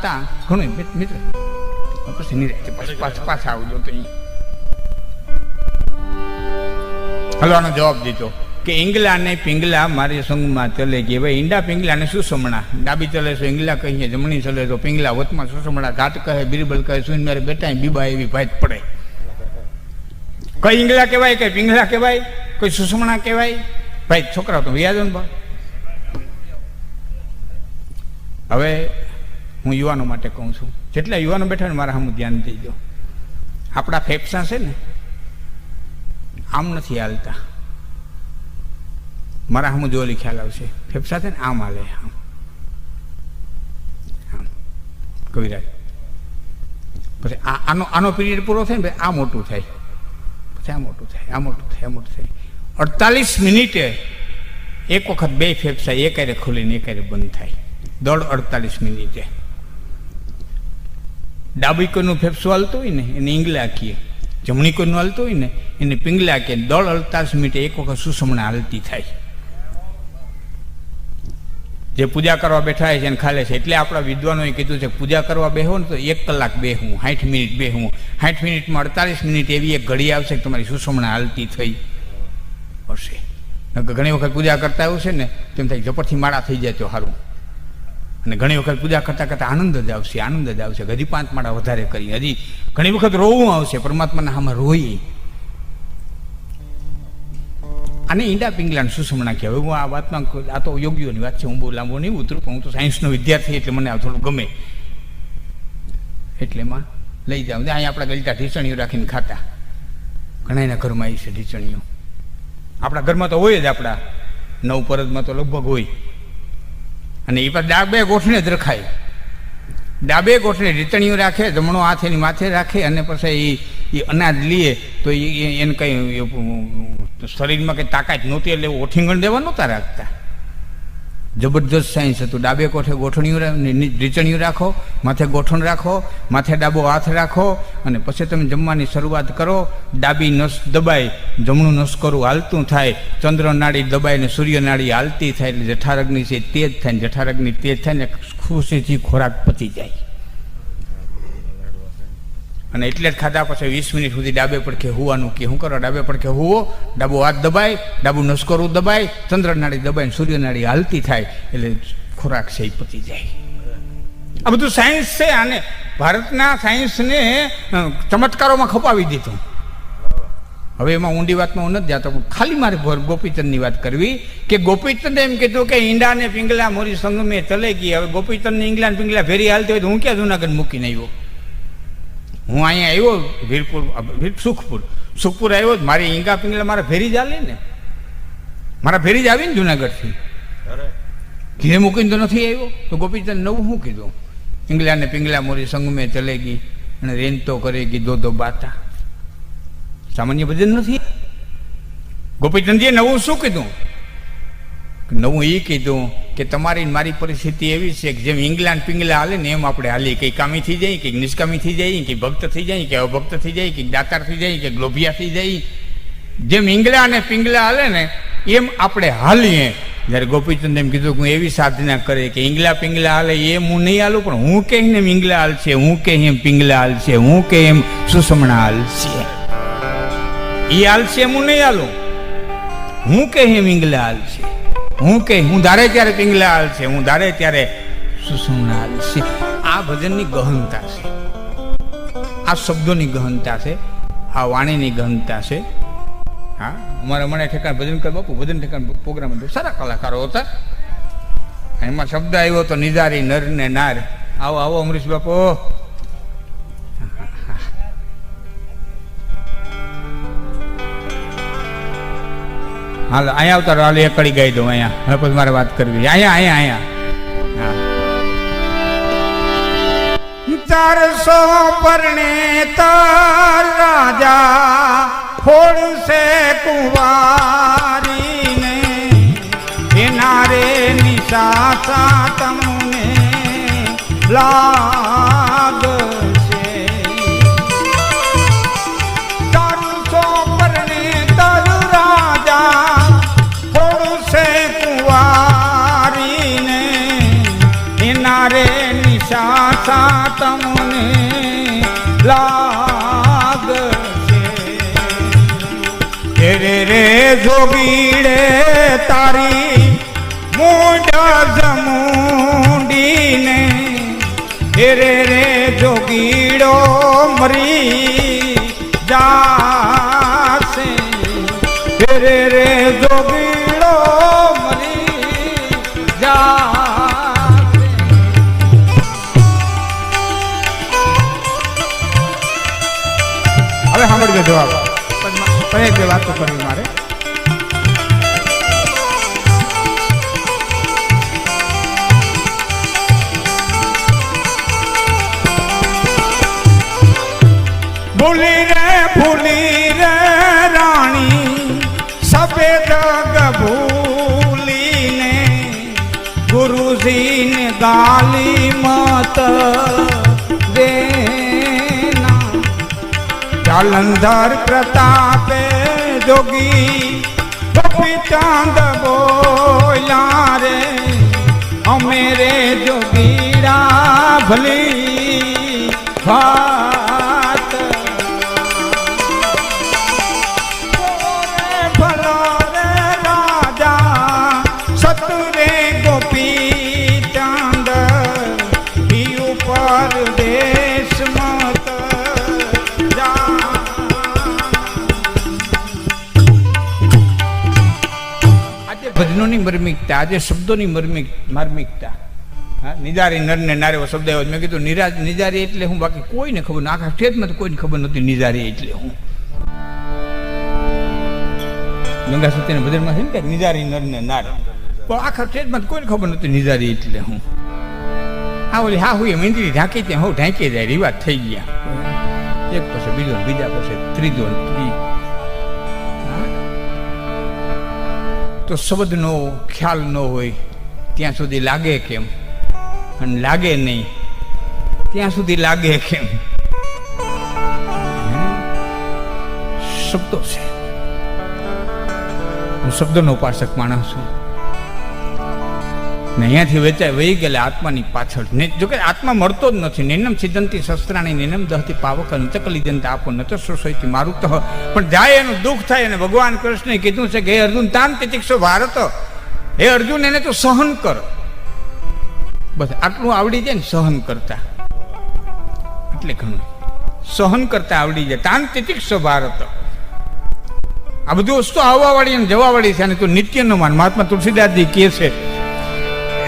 હતા ઘણું મિત્ર, પછી નિરાય પાછા આવજો તો હલો આનો જવાબ દીધો કે ઈંગલા ને પિંગલા મારી સંગમાં ચલે કે ભાઈ ઈંડા પિંગલા ને સુસમણા, ડાબી ચલે તો ઈંગલા કહીએ, જમણી ચલે તો પિંગલા, વચમાં સુસમણા, ઘાટ કહે બિરબલ કહે સુન મારે બેટા બીબા એવી ભાત પડે. કઈ ઈંગલા કહેવાય, કઈ પિંગલા કહેવાય, કોઈ સુસમણા કહેવાય? ભાઈ છોકરા તો વ્યાજો ને. હવે હું યુવાનો માટે કહું છું, જેટલા યુવાનો બેઠા ને મારા સામું ધ્યાન દઈ દો. આપણા ફેફસા છે ને આમ નથી હાલતા, મારા સામું જોલી ખ્યાલ આવશે. ફેફસા છે ને આમ હાલે, આમ આમ કવિરાજ. પછી આનો પીરિયડ પૂરો થાય ને ભાઈ આ મોટું થાય, પછી આ મોટું થાય, આ મોટું થાય, આ મોટું થાય. 48 મિનિટે એક વખત બે ફેફસા એકારે ખુલીને એકારે બંધ થાય, દોડ 48 મિનિટે. ડાબી કોઈનું ફેફસું હાલતું હોય ને એને ઈંગલા કીએ, જમણી કોઈનું હાલતું હોય ને એને પિંગલા કીએ. દોડ 48 મિનિટે એક વખત સુસમણા હાલતી થાય. જે પૂજા કરવા બેઠા છે એને ખાલે છે. એટલે આપણા વિદ્વાનોએ કીધું છે પૂજા કરવા બેહો ને તો 1 કલાક બેહવું, 60 મિનિટ બેહવું. 60 મિનિટમાં 48 મિનિટ એવી એક ઘડી આવશે કે તમારી સુસમણા હાલતી થઈ હશે. ઘણી વખત પૂજા કરતા એવું છે ને તેમ થાય ઝપટથી માળા થઈ જાય તો સારું. અને ઘણી વખત પૂજા કરતા કરતા આનંદ જ આવશે, આનંદ જ આવશે. હજી 5 માળા વધારે કરી, હજી ઘણી વખત રોવું આવશે, પરમાત્માના આમાં રોઈ. અને ઈંડા પિંગલા સુસમણા કહેવાય. હું આ વાતમાં, આ તો યોગીઓની વાત છે, હું બહુ લાંબો નહીં ઉતરું, પણ હું તો સાયન્સનો વિદ્યાર્થી એટલે મને આ થોડું ગમે એટલે એમાં લઈ જાઉં. અહીંયા આપણા ગલટા ઢીચણીઓ રાખીને ખાતા, ઘણાના ઘરમાં આવી છે ઢીચણીઓ. આપણા ઘરમાં તો હોય જ, આપણા નવ પરદમાં તો લગભગ હોય. અને એ પાછા ડાબે ગોઠણે જ રખાય, ડાબે ગોઠણે ઢીચણીઓ રાખે, જમણો હાથ એની માથે રાખે, અને પછી એ અનાજ લઈએ તો એને કંઈ શરીરમાં કંઈ તાકાત નહોતી એટલે ઓઠીંગણ દેવા નહોતા રાખતા. જબરદસ્ત સાયન્સ હતું. ડાબે કોઠે ગોઠણીઓ ઢીચણીઓ રાખો, માથે ગોઠણ રાખો, માથે ડાબો હાથ રાખો, અને પછી તમે જમવાની શરૂઆત કરો. ડાબી નસ દબાય, જમણું નસકોરું હાલતું થાય, ચંદ્ર નાડી દબાય ને સૂર્ય નાડી હાલતી થાય, એટલે જઠરાગ્નિ છે તેજ થાય, ને જઠરાગ્નિ તેજ થાય ને ખુશીથી ખોરાક પચી જાય. અને એટલે જ ખાધા પછી 20 મિનિટ સુધી ડાબે પડખે હુવાનું કે શું કરો? ડાબે પડખે હુવો, ડાબો હાથ દબાય, ડાબું નસકોરું દબાય, ચંદ્ર નાડી દબાય, સૂર્ય નાડી હાલતી થાય, એટલે ખોરાક છે એ પચી જાય. આ બધું સાયન્સ છે. આને ભારતના સાયન્સને ચમત્કારોમાં ખપાવી દીધું. હવે એમાં ઊંડી વાતમાં હું નથી જતો, પણ ખાલી મારે ગોપીચંદની વાત કરવી કે ગોપીચંદ એમ કીધું કે ઈંડા ને પિંગલા મોરી સંગમે ચલે ગઈ. હવે ગોપીચંદને ઈંગલા ને પિંગલા ફેરી હાલતી હોય તો હું ક્યાં જુનાગઢ મૂકીને આવ્યો? હું અહીંયા આવ્યો સુખપુર આવ્યો, મારી ઈંગા પિંગલા મારા ફેરી જ હાલે ને, મારા ફેરી જ આવી ને જુનાગઢથી. ઘીરે મૂકીને તો નથી આવ્યો. તો ગોપીચંદ નવું શું કીધું? ઈંગલા ને પિંગલા મોરી સંગમે ચલે ગઈ અને રેન તો કરેગી દો બાતા. સામાન્ય ભજન નથી. ગોપીચંદજીએ નવું શું કીધું? નવું એ કીધું કે તમારી મારી પરિસ્થિતિ એવી છે કે જેમ ઈંગલા પિંગલા હાલે ને એમ આપણે હાલીએ. કંઈક કામી થઈ જાય, કંઈક નિષ્કામી થઈ જાય, કંઈક ભક્ત થઈ જાય, કે અભક્ત થઈ જાય, કંઈક દાતાર થઈ જાય, કે લોભિયા થઈ જાય. જેમ ઈંગલા અને પિંગલા હાલે ને એમ આપણે હાલીએ. જ્યારે ગોપીચંદ એમ કીધું કે હું એવી સાધના કરે કે ઈંગલા પિંગલા હાલે એમ હું નહીં હાલું, પણ હું કે એમ ઈંગલા હાલશે, હું કે એમ પિંગલા હાલશે, હું કે એમ સુસમણા હાલશે. એ હાલશે એમ હું નહીં હાલું, હું કે એમ ઈંગલા હાલશે, હું કે હું ધારે ત્યારે પિંગલા હાલશે, હું ધારે ત્યારે સુસમણા હાલશે. આ ભજનની ગહનતા છે, આ શબ્દોની ગહનતા છે, આ વાણીની ગહનતા છે. હા, અમારા મને ઠેકાણ ભજન કર બાપુ, ભજન ઠેકાણ પ્રોગ્રામ હતો, સારા કલાકારો હતા. એમાં શબ્દ આવ્યો તો નિજારી નર ને નાર. આવો આવો અમરીશ બાપુ. હાલ અહીંયા આવતા, હાલ એક કડી ગાઈ દઉં અહીંયા. હવે પછી મારે વાત કરવી. અહીંયા 400 પરણે તાર રાજા ફોડશે કુંવારીને, એના રે નિશાસા તમને લાગશે. 400 પરણે તાર રાજા ફોડશે કુંવારીને, એના રે નિશા આશા તમને લાગશે રે જોગીડે તારી મૂંડ જમુંડીને રે જોગીડો મરી જાશે રે જોગીડો મરી જાશે. હવે સાંભળજો જવાબ. પણ એક બે વાતો કરવી મારે. ભૂલી રે રાણી સબે જગ ભૂલીને ગુરુજીને ગાલી મત દેના જાલંધર પ્રતાપે જોગી ગોપી ચાંદ બોલ્યા રે અમે રે જોગીડા ભલી વાત ભજનોની મર્મિકતા, આજે શબ્દોની માર્મિકતા. હા, નિજારી નર ને નારે એવો શબ્દ આવ્યો. મેં કીધું નિજારી એટલે હું, બાકી કોઈને ખબર ન, આખા સ્ટેટમાં તો કોઈને ખબર નહોતી નિજારી એટલે હું. ગંગા સત્યના ભજનમાં છે ને કે નિજારી નર ને નાર, પણ આખા સ્ટેટમાં કોઈને ખબર નહોતી નિજારી એટલે હું. હા, ઓલી હા હું મીંદડી ઢાંકી ત્યાં હું ઢાંકી જાય રિવાજ થઈ ગયા. એક પછી બીજો, બીજા પછી ત્રીજો. તો શબ્દનો ખ્યાલ ન હોય ત્યાં સુધી લાગે કેમ, અને લાગે નહીં ત્યાં સુધી લાગે કેમ. શબ્દો છે. હું શબ્દનો ઉપાસક માણસ છું ને અહીંયાથી વેચાય વહી ગયેલા આત્માની પાછળ. જોકે આત્મા મળતો જ નથી. નિનમ સિદ્ધંતી શસ્ત્રાણી નિનમ દહતી પાવક અંતકલી જનતા આપો ન તો સોસાયટી મારું તો. પણ જાય એનું દુઃખ થાય. અને ભગવાન કૃષ્ણે કીધું છે કે હે અર્જુન તાન તિતિક્ષો ભારત, હે અર્જુન એને તો સહન કર. બસ આટલું આવડી જાય ને સહન કરતા, એટલે ઘણું સહન કરતા આવડી જાય. તાન તિતિક્ષો ભારત. આ બધી વસ્તુ આવવા વાળી અને જવા વાળી છે. અને તું નિત્ય નો માન. મહાત્મા તુલસીદાસજી કહે છે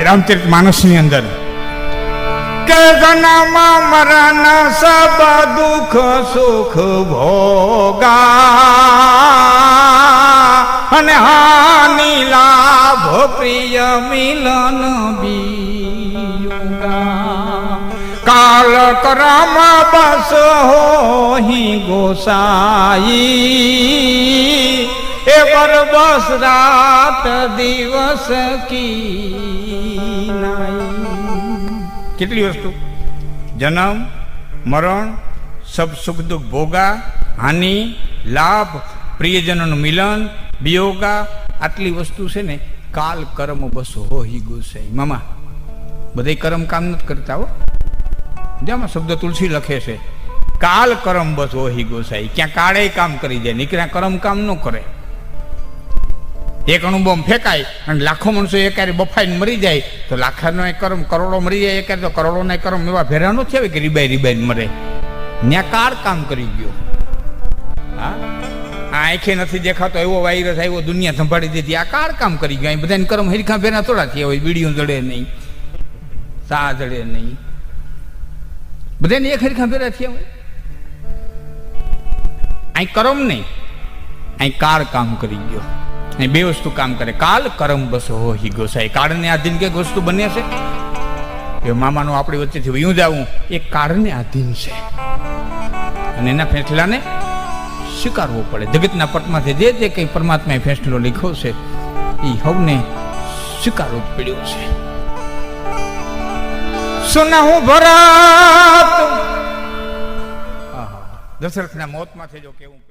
રામચરિત માનસ ની અંદર કે જન્મ મરણ સબ દુઃખ સુખ ભોગા અને હાનિ લાભ પ્રિય મિલન વિયોગા કાલ કરમ બસ હોહી ગોસાઈ એ બરબસ રાત દિવસ કી નાઈ. કેટલી વસ્તુ? જન્મ મરણ સબ સુખ દુઃખ ભોગા હાનિ લાભ પ્રિયજનોનું મિલન વિયોગા. આટલી વસ્તુ છે ને કાલ કર્મ બસ હોહી ગોસાઈ. મામા બધા કર્મ કામ નથી કરતા હો. જેમાં શબ્દ તુલસી લખે છે કાલ કર્મ બસ હોહી ગોસાઈ. ક્યાં કાળે કામ કરી જાય, નીકળ્યા કર્મ કામ ન કરે. એક અણુબોમ ફેંકાય અને લાખો માણસો એકારે બફાઈને મરી જાય તો લાખાનો કર્મ કરોડો મરી જાય એકારે તો કરોડોના કર્મ એવા ભેરા ન થયા કે રીબાઈ મરે. ત્યાં કાળ કામ કરી ગયો. હા, આંખે નથી દેખાતો એવો વાયરસ આવ્યો, દુનિયા સંભાળી દીધી. આ કાળ કામ કરી ગયો. બધાને કર્મ હરખા ભેરા થોડા થયા હોય. બીડીઓ જડે નહીં, સા જડે નહીં, બધાને એક હરખા ભેરા થયા હોય. અહીં કર્મ નહીં, અહીં કાળ કામ કરી ગયો. અહીં બે વસ્તુ કામ કરે, કાલ કર્મ બસ હોહી ગોસાઈ. કાળને આધીન કઈક વસ્તુ બને છે એ મામાનું આપણી વચ્ચેથી વયું જવું એ કાળને આધીન છે અને એના ફેસલાને સ્વીકારવો પડે. જગતના પટમાંથી જે જે કંઈ પરમાત્માએ ફેસલો લખ્યો છે એ સૌને સ્વીકારવો જ પડ્યો છે. સુનહું ભરત દશરથના મોતમાંથી જો કેવું